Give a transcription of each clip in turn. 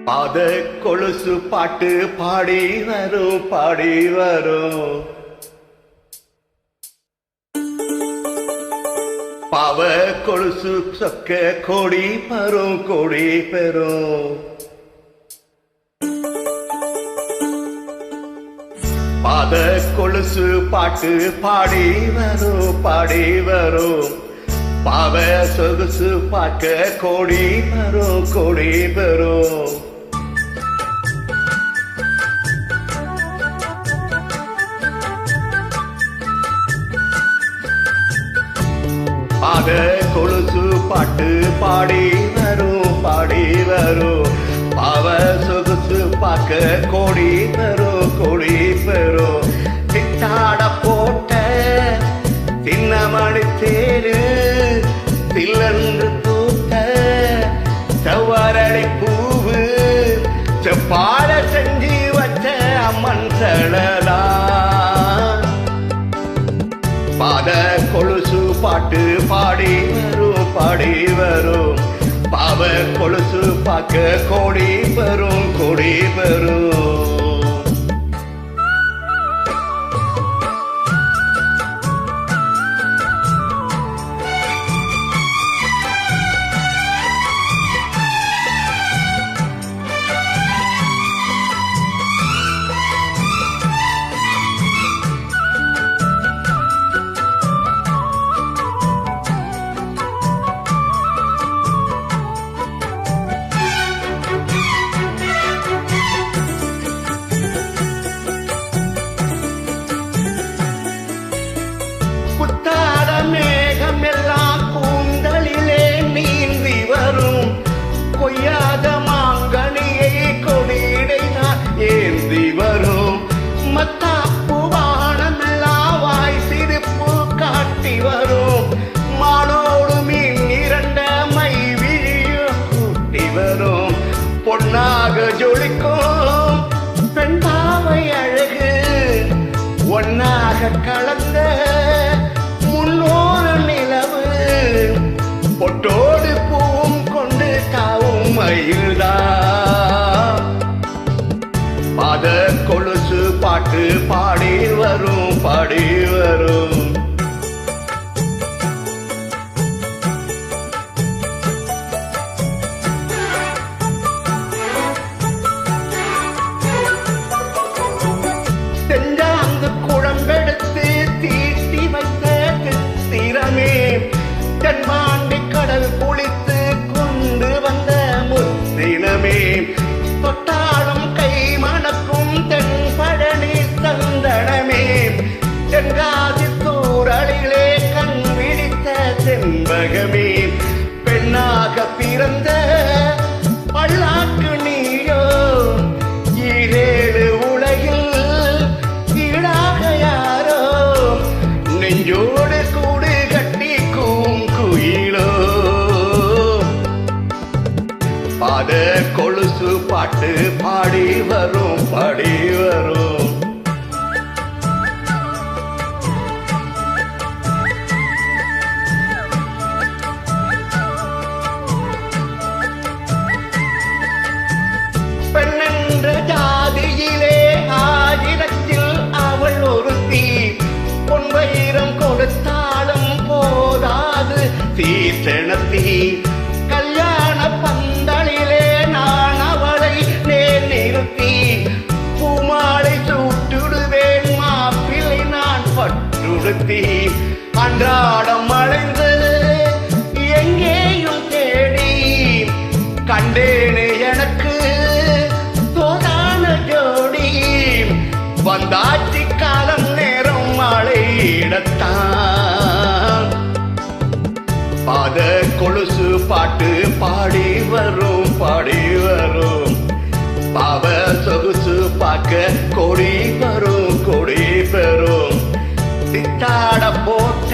பாத கொலுசு பாட்டு பாடி வரும் பாடி வரும். பாவ கொலுசு சொக்க கோடி பெறும் கோடி பெறும். பாத கொலுசு பாட்டு பாடி வரும் பாடி வரும். பாவ சொகுசு பார்க்க கோடி பெறும் கோடி பெறும். பாத கொலுசு பாட்டு பாடி வரும் பாடி வரும். பாவ சொகுசு பார்க்க கோடி பெறும் கோடி பெறும். திட்டாட போட்ட சின்னமணி தேரு தில்லன்று தூத்த செவ்வரளி பூவு செப்பாட செஞ்சு வச்ச அம்மன் சடலா. பாத கொலுசு பாட்டு பாடி வரும் பாடி வரும். பாவ கொலுசு பார்க்க கோடி பெறும் கோடி பெறும். மேகம் எல்லாம் கூந்தலிலே நீந்தி வரும். கொய்யாத மாங்கனியை கொடியிடை நான் ஏந்தி வரும். மத்தாப்பு வானமெல்லாம் வாய் சிரிப்பு காட்டி வரும். மானோடு மீன் இரண்ட மை விழிய கூட்டி வரும். பொன்னாக ஜொலிக்கும் பெண் பாவை அழகு ஒன்னாக கலந்த முன்னோரு நிலவு. பொட்டோடு பூவும் கொண்டு தாவும் மயில்தான். பாத கொலுசு பாட்டு பாடி வரும் பாடி வரும். செஞ்சாந்து குழம்பெடுத்து தீட்டி வைத்த திறமே தென்பாண்டி கடல் குளித்து கொண்டு வந்த முத்தினமே. தொட்டாலும் கை மணக்கும் தென்பழனி சந்தனமே. தென்காசி தூரலிலே கண் விழித்த செண்பகமே. பெண்ணாக பிறந்த பல்லாக்கு நீயோ ஈரேழு உலகில் ஈடாக யாரோ. நெஞ்சோடு கூடு கட்டி கூங்குயிலோ. பாத கொலுசு பாட்டு பாடி வரும் பாடி வரும். பெண்ணென்ற ஜாதியிலே ஆயிரத்தில் அவள் ஒருத்தி. பொன் வைரம் கொடுத்தாலும் போதாது சீசனத்தி. கல்யாண பந்தலிலே நான் அவளை நேர் நிறுத்தி. பூமாலை சூட்டுடுவேன் மாப்பிள்ளை நான் பட்டுடுத்தி. அன்றாடம் அலைந்து எங்கேயும் தேடி கண்டேனே எனக்கு தோதான ஜோடி. வந்தாச்சி காலம் நேரம் மழையிடத்தான். பாத கொலுசு பாட்டு பாடி வரும் பாடி வரும். பாவ சொகுசு பார்க்க கோடி வரும் கோடி பெறும். சித்தாட போட்ட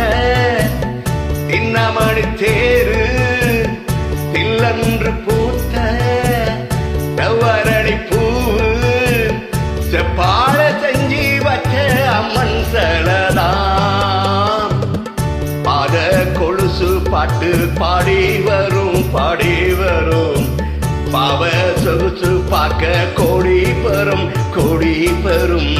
சின்னமணி தேரு தில்லன்று பூத்த செவ்வரளி பூவு செப்பாட செஞ்சி வச்ச அம்மன் சடலாம். பாத கொலுசு பாட்டு பாடி வரும் பாடி வரும். பாவ சொகுசு பார்க்க கோடி பெறும்